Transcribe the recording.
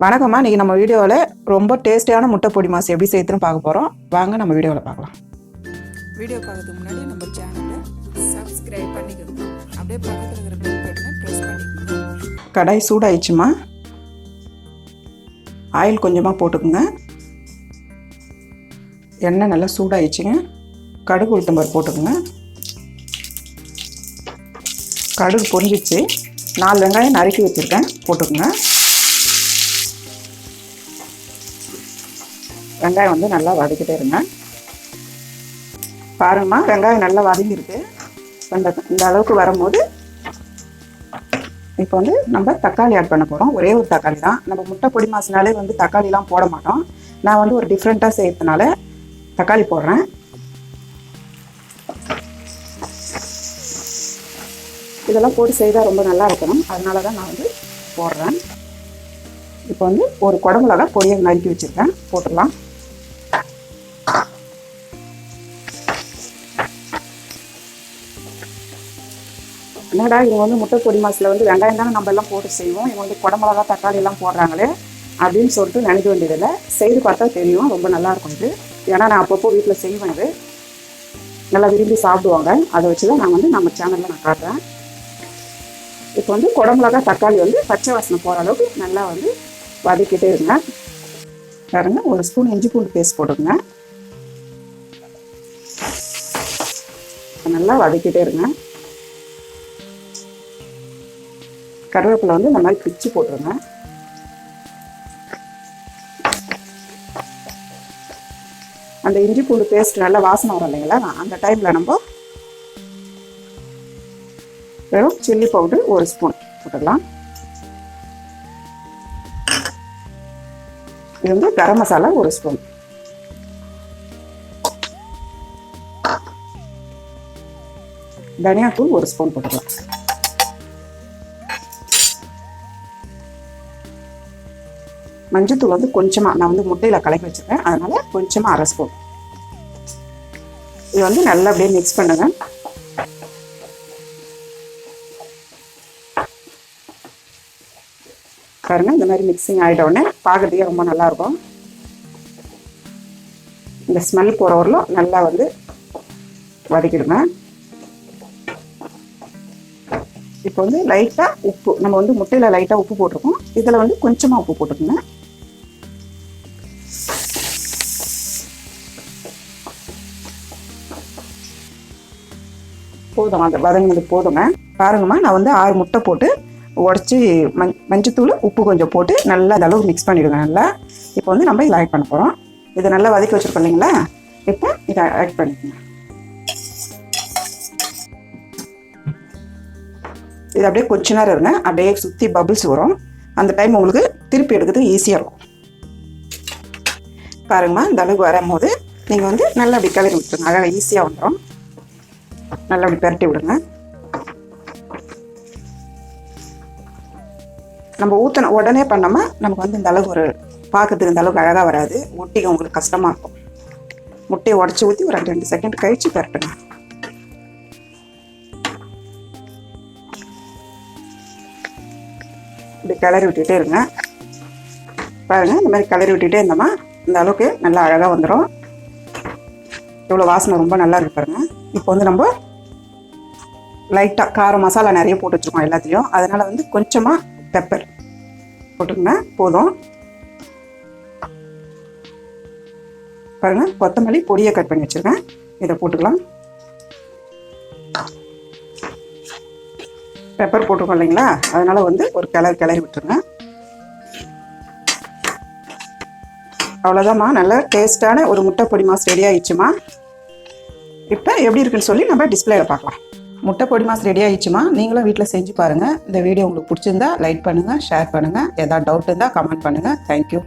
வணக்கம்மா. இன்றைக்கி நம்ம வீடியோவில் ரொம்ப டேஸ்டியான முட்டை பொடி மாஸ் எப்படி செய்யுதுன்னு பார்க்க போகிறோம். வாங்க நம்ம வீடியோவில் பார்க்கலாம். வீடியோ பார்க்கறதுக்கு முன்னாடி நம்ம சேனலை சப்ஸ்கிரைப் பண்ணிக்கோங்க. அப்படியே பக்கத்தில் இருக்கிற பெல் பட்டனை ப்ரெஸ் பண்ணிக்கோங்க. கடாய் சூடாயிடுச்சுமா. ஆயில் கொஞ்சமாக போட்டுக்குங்க. எண்ணெய் நல்லா சூடாயிடுச்சுங்க. கடுகு உளுத்தம்பருப்பு போட்டுக்குங்க. கடுகு பொரிஞ்சிச்சு. 4 வெங்காயம் நறுக்கி வச்சுருக்கேன், போட்டுக்குங்க. வெங்காயம் வந்து நல்லா வதக்கிட்டே இருங்க. பாருங்கம்மா, வெங்காயம் நல்லா வதங்கிருக்கு. இந்த அளவுக்கு வரும்போது இப்போ வந்து நம்ம தக்காளி ஆட் பண்ண போகிறோம். ஒரே ஒரு தக்காளி தான். நம்ம முட்டை பொடி மாசுனாலே வந்து தக்காளிலாம் போட மாட்டோம். நான் வந்து ஒரு டிஃப்ரெண்ட்டாக செய்யறதுனால தக்காளி போடுறேன். இதெல்லாம் போட்டு செய்தால் ரொம்ப நல்லா இருக்கணும், அதனால தான் நான் வந்து போடுறேன். இப்போ வந்து ஒரு குடமிளகா பொடியை நறுக்கி வச்சுருக்கேன், போட்டுடலாம். என்னடா இவங்க வந்து முட்டை பொடி மாசில் வந்து வெங்காயம் தானே நம்ம எல்லாம் போட்டு செய்வோம், இவங்க வந்து குடமிளகா தக்காளி எல்லாம் போடுறாங்களே அப்படின்னு சொல்லிட்டு நினைக்க வேண்டியதில்லை. செய்து பார்த்தா தெரியும், ரொம்ப நல்லாயிருக்கும் இது. ஏன்னா நான் அப்பப்போ வீட்டில் செய்வேன். இது நல்லா விரும்பி சாப்பிடுவாங்க. அதை வச்சு தான் நான் வந்து நம்ம சேனலில் நான் காட்டுறேன். இப்போ வந்து குடமிளகா தக்காளி வந்து பச்சை வாசனை போகிற அளவுக்கு நல்லா வந்து வதக்கிட்டே இருங்க. பாருங்க, ஒரு ஸ்பூன் இஞ்சி பூண்டு பேஸ்ட் போட்டுக்கங்க. நல்லா வதக்கிட்டே இருங்க. கருவேப்பிலை வந்து இந்த மாதிரி பிச்சு போட்டுருங்க. அந்த இஞ்சி பூண்டு பேஸ்ட் நல்லா வாசனை வரும் இல்லைங்களா, அந்த டைமில் நம்ம வெறும் சில்லி பவுடர் 1 ஸ்பூன் போட்டுக்கலாம். இது வந்து கரம் மசாலா 1 ஸ்பூன். தனியாத்தூள் 1 ஸ்பூன் போட்டுக்கலாம். மஞ்சத்தூள் வந்து கொஞ்சமாக, நான் வந்து முட்டையில் கலக்கி வச்சுருக்கேன், அதனால கொஞ்சமாக 1/2 ஸ்பூன். இது வந்து நல்லா அப்படியே மிக்ஸ் பண்ணுங்க. பாருங்க, இந்த மாதிரி மிக்சிங் ஆகிட்ட உடனே பார்க்கறதுக்கே ரொம்ப நல்லாயிருக்கும். இந்த ஸ்மெல் போகிற வரலும் நல்லா வந்து வதக்கிடுங்க. இப்போ வந்து லைட்டாக உப்பு, நம்ம வந்து முட்டையில் லைட்டாக உப்பு போட்டிருக்கோம், இதில் வந்து கொஞ்சமாக உப்பு போட்டுக்கோங்க. போதும், அது வதங்கினது போதுங்க. பாருங்கம்மா, நான் வந்து 6 முட்டை போட்டு உடச்சி மஞ்சத்தூள் உப்பு கொஞ்சம் போட்டு நல்லா அந்த அளவுக்கு மிக்ஸ் பண்ணிவிடுங்க நல்லா. இப்போ வந்து நம்ம இதை ஆட் பண்ண போகிறோம். இதை நல்லா வதக்கி வச்சுருக்கோம் இல்லைங்களா, இப்போ இதை ஆட் பண்ணிக்கோங்க. இது அப்படியே கொஞ்ச நேரம் இருங்க, அப்படியே சுற்றி பபிள்ஸ் வரும். அந்த டைம் உங்களுக்கு திருப்பி எடுக்கிறது ஈஸியாக இருக்கும். பாருங்கம்மா, இந்த அளவுக்கு வரும்போது நீங்கள் வந்து நல்லா அப்படி கிளறி விட்டுருங்க. அழகாக ஈஸியாக வந்துடும். நல்லா அப்படி பரட்டி விடுங்க. நம்ம ஊற்றின உடனே பண்ணாமல் நமக்கு வந்து இந்த அளவுக்கு ஒரு பார்க்கறதுக்கு இந்த அளவுக்கு அழகாக வராது, ஒட்டிக்க உங்களுக்கு கஷ்டமாக இருக்கும். முட்டையை உடச்சி ஊற்றி ஒரு 2 செகண்ட் கழித்து பரட்டுங்க. இப்படி கிளறி விட்டுகிட்டே இருங்க. பாருங்கள், இந்த மாதிரி கிளறி விட்டுகிட்டே இருந்தோமா இந்த அளவுக்கு நல்லா அழகாக வந்துடும். இவ்வளோ வாசனை ரொம்ப நல்லா இருக்கு பாருங்கள். இப்போ வந்து நம்ம லைட்டாக காரம் மசாலா நிறைய போட்டு வச்சுருக்கோம் எல்லாத்தையும், அதனால் வந்து கொஞ்சமாக பெப்பர் போட்டுக்கோங்க, போதும். பாருங்கள், கொத்தமல்லி பொடியை கட் பண்ணி வச்சுருக்கேன், இதை போட்டுக்கலாம். பெப்பர் போட்டுருக்கோம் இல்லைங்களா, அதனால் வந்து ஒரு கிளறி விட்டுருங்க. அவ்வளோதாம்மா, நல்லா டேஸ்ட்டான ஒரு முட்டை பொடி மாஸ் ரெடி ஆகிடுச்சுமா. இப்போ எப்படி இருக்குன்னு சொல்லி நம்ம டிஸ்பிளேயில் பார்க்கலாம். முட்டை பொடி மாஸ் ரெடி ஆகிடுச்சுமா. நீங்களும் வீட்டில் செஞ்சு பாருங்கள். இந்த வீடியோ உங்களுக்கு பிடிச்சிருந்தா லைக் பண்ணுங்கள், ஷேர் பண்ணுங்கள். ஏதாவது டவுட் இருந்தால் கமெண்ட் பண்ணுங்கள். தேங்க்யூ.